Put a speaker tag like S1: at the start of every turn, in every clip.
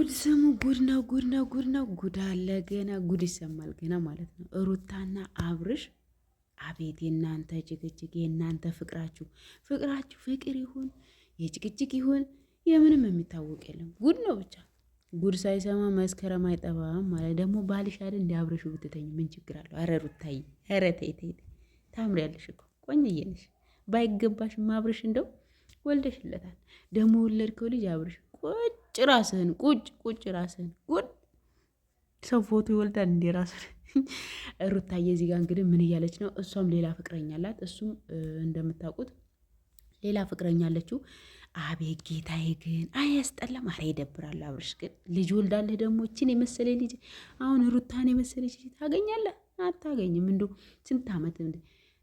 S1: ጉድ ስሙ። ጉድ ነው፣ ጉድ ነው፣ ጉድ ነው። ጉድ አለ ገና፣ ጉድ ይሰማል ገና ማለት ነው። ሩታና አብርሽ አቤት የእናንተ ጭቅጭቅ፣ የእናንተ ፍቅራችሁ ፍቅር ይሁን የጭቅጭቅ ይሁን የምንም የሚታወቅ የለም። ጉድ ነው ብቻ። ጉድ ሳይሰማ መስከረም አይጠባም ማለት ደግሞ ባልሽ አይደል እንደ አብርሽ ብትተኝ ምን ችግር አለው? አረ ሩታዬ፣ አረ ተይ ተይ፣ ታምሪያለሽ እኮ ቆንጆዬ ነሽ። ባይገባሽም አብርሽ እንደው ወልደሽለታል። ደግሞ ወለድከው ልጅ አብርሽ ቁጭ ራስህን ቁጭ ራስህን ጉድ ሰው ፎቶ ይወልዳል እንዴ ራስህን። ሩታዬ እዚህ ጋር እንግዲህ ምን እያለች ነው? እሷም ሌላ ፍቅረኛ አላት፣ እሱም እንደምታውቁት ሌላ ፍቅረኛ አለችው። አቤት ጌታዬ ግን አያስጠላም? አረ ይደብራል። አብርሽ ግን ልጅ ወልዳለህ ደግሞ እችን የመሰለ ልጅ አሁን ሩታን የመሰለች ልጅ ታገኛለህ? አታገኝም። እንዶ ስንት ዓመት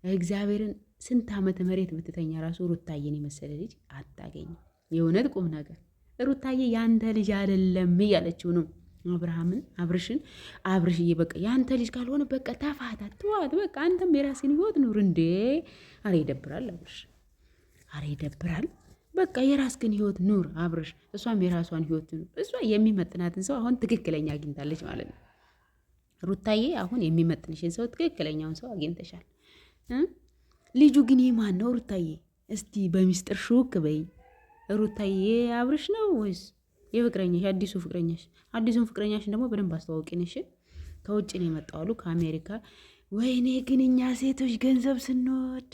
S1: እግዚአብሔርን ስንት ዓመት መሬት ብትተኛ ራሱ ሩታዬን የመሰለ ልጅ አታገኝም። የእውነት ቁም ነገር ሩታዬ ያንተ ልጅ አይደለም እያለችው ነው አብርሽን። አብርሽዬ በቃ ያንተ ልጅ ካልሆነ በቃ ተፋታት፣ ተዋት በቃ አንተም የራስን ህይወት ኑር እንዴ። አረ ይደብራል አብርሽ፣ አረ ይደብራል። በቃ የራስህን ህይወት ኑር አብርሽ፣ እሷም የራሷን ህይወት ኑር። እሷ የሚመጥናትን ሰው አሁን ትክክለኛ አግኝታለች ማለት ነው። ሩታዬ አሁን የሚመጥንሽን ሰው ትክክለኛውን ሰው አግኝተሻል። ልጁ ግን የማን ነው ሩታዬ? እስቲ በሚስጥር ሹክ በይ። ሩታዬ አብርሽ ነው ወይስ የፍቅረኛሽ አዲሱ ፍቅረኛሽ? አዲሱን ፍቅረኛሽን ደግሞ በደንብ አስተዋውቂንሽ። ከውጭ ነው የመጣው አሉ ከአሜሪካ። ወይኔ ግን እኛ ሴቶች ገንዘብ ስንወድ።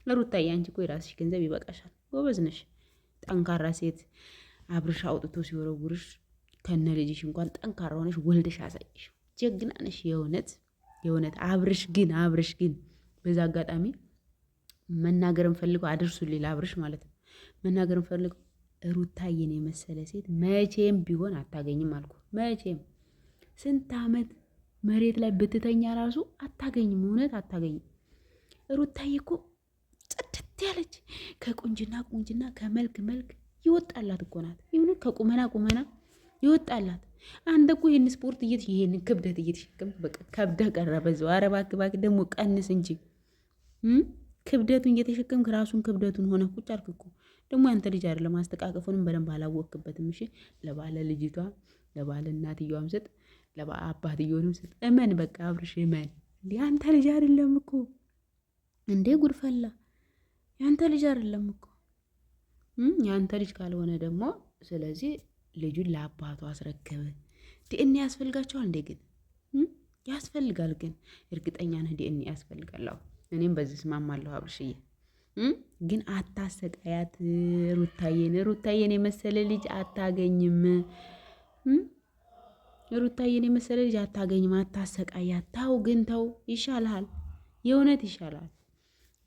S1: ሩታዬ አንቺ እኮ የራስሽ ገንዘብ ይበቃሻል። ጎበዝ ነሽ፣ ጠንካራ ሴት። አብርሽ አውጥቶ ሲወረውርሽ ከነ ልጅሽ እንኳን ጠንካራ ሆነሽ ወልደሽ አሳይሽ። ጀግና ነሽ የእውነት። አብርሽ ግን በዛ አጋጣሚ መናገርን ፈልገው አድርሱልኝ አብርሽ ማለት ነው። መናገርን ፈልገው ሩታዬን የመሰለ ሴት መቼም ቢሆን አታገኝም አልኩ። መቼም ስንት ዓመት መሬት ላይ ብትተኛ ራሱ አታገኝም፣ እውነት አታገኝም። ሩታዬ እኮ ጽድት ያለች ከቁንጅና ከመልክ ይወጣላት እኮ ናት። ይሁን ከቁመና ይወጣላት። አንተ እኮ ይህን ስፖርት ይህን ክብደት እየተሸከምክ በቃ ከብደ ቀረ በዛው። ኧረ እባክህ ደግሞ ቀንስ እንጂ ክብደቱን እየተሸከምክ ራሱን ክብደቱን ሆነ ቁጭ አልክ እኮ። ደግሞ ያንተ ልጅ አይደለም፣ ማስተቃቀፉንም በደንብ አላወቅበትም። እሺ ለባለ ልጅቷ ለባለ እናትየዋም ስጥ፣ ለአባትየውንም ስጥ። እመን በቃ አብርሽ እመን። እንዴ ያንተ ልጅ አይደለም እኮ እንዴ ጉድፈላ፣ ያንተ ልጅ አይደለም እኮ። ያንተ ልጅ ካልሆነ ደግሞ ስለዚህ ልጁን ለአባቱ አስረከበ። ዲኤንኤ ያስፈልጋቸዋል እንዴ? ግን ያስፈልጋል። ግን እርግጠኛ ነህ ዲኤንኤ ያስፈልጋል? እኔም በዚህ እስማማለሁ አብርሽዬ። ግን አታሰቃያት ሩታዬን የመሰለ ልጅ አታገኝም። ሩታዬን የመሰለ ልጅ አታገኝም። አታሰቃያት። ተው ግን ተው፣ ይሻልሃል፣ የእውነት ይሻልሃል።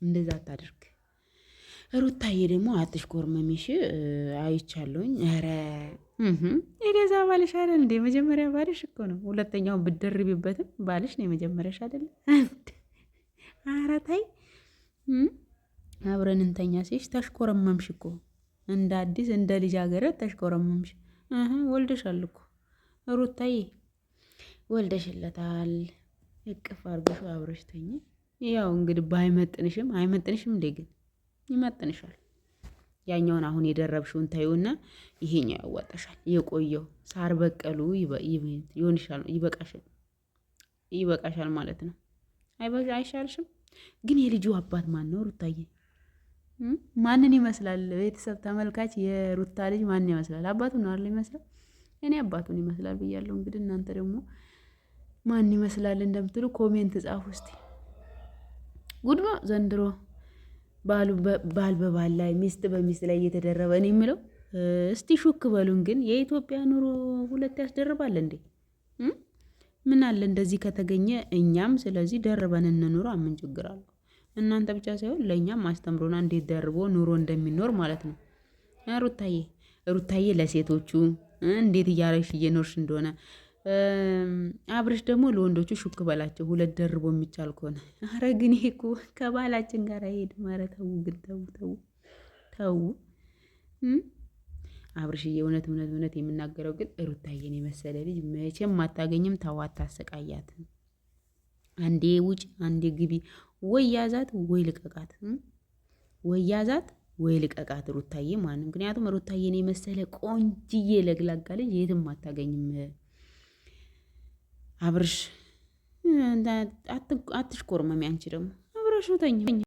S1: እንደዛ አታድርግ። ሩታዬ ደግሞ አትሽኮርመሚሽ፣ አይቻለሁኝ። ኧረ የገዛ ባልሽ አይደል እንዴ? መጀመሪያ ባልሽ እኮ ነው። ሁለተኛውን ብትደርቢበትም ባልሽ ነው የመጀመሪያሽ አይደለ? ኧረ ተይ፣ አብረን እንተኛ ሲሽ ተሽኮረመምሽ እኮ እንደ አዲስ እንደ ልጃገረድ ተሽኮረመምሽ። ወልደሻል እኮ ሩታዬ፣ ወልደሽለታል። እቅፍ አርገሽ አብረሽ ተኝ። ያው እንግዲህ አይመጥንሽም እንዴ? ግን ይመጥንሻል። ያኛውን አሁን የደረብሽውን ታዩና ይሄኛው ያዋጣሻል። የቆየው ሳር በቀሉ ይሆንሻል፣ ይበቃሻል ማለት ነው። አይሻልሽም? ግን የልጁ አባት ማን ነው ሩታዬ? ማንን ይመስላል? ቤተሰብ ተመልካች የሩታ ልጅ ማንን ይመስላል? አባቱን ነው አይደል ይመስላል? እኔ አባቱን ይመስላል ብያለሁ። እንግዲህ እናንተ ደግሞ ማን ይመስላል እንደምትሉ ኮሜንት ጻፉ እስቲ። ጉድ ነው ዘንድሮ። ባል በባል ላይ ሚስት በሚስት ላይ እየተደረበ እኔ የምለው እስቲ ሹክ በሉን። ግን የኢትዮጵያ ኑሮ ሁለት ያስደርባል እንዴ? ምን አለ እንደዚህ ከተገኘ እኛም ስለዚህ ደርበን እንኑራ። ምን ችግር አለው? እናንተ ብቻ ሳይሆን ለእኛም አስተምሮና እንዴት ደርቦ ኑሮ እንደሚኖር ማለት ነው። ሩታዬ ለሴቶቹ እንዴት እያረሽ እየኖርሽ እንደሆነ አብርሽ ደግሞ ለወንዶቹ ሹክ በላቸው፣ ሁለት ደርቦ የሚቻል ከሆነ። አረ ግን ይሄ እኮ ከባላችን ጋር አይሄድም። አረ ተው ግን ተው። አብርሽዬ እውነት የምናገረው ግን ሩታዬን የመሰለ ልጅ መቼም አታገኝም። ተው አታሰቃያት። አንዴ ውጭ አንዴ ግቢ። ወይ ያዛት ወይ ልቀቃት። ወይ ያዛት ወይ ልቀቃት ሩታዬ ማለት ነው። ምክንያቱም ሩታዬን የመሰለ ቆንጅዬ ለግላጋ ልጅ የትም አታገኝም። አብርሽ አትሽኮርመሚ። አንቺ ደግሞ አብረሽ ተኝ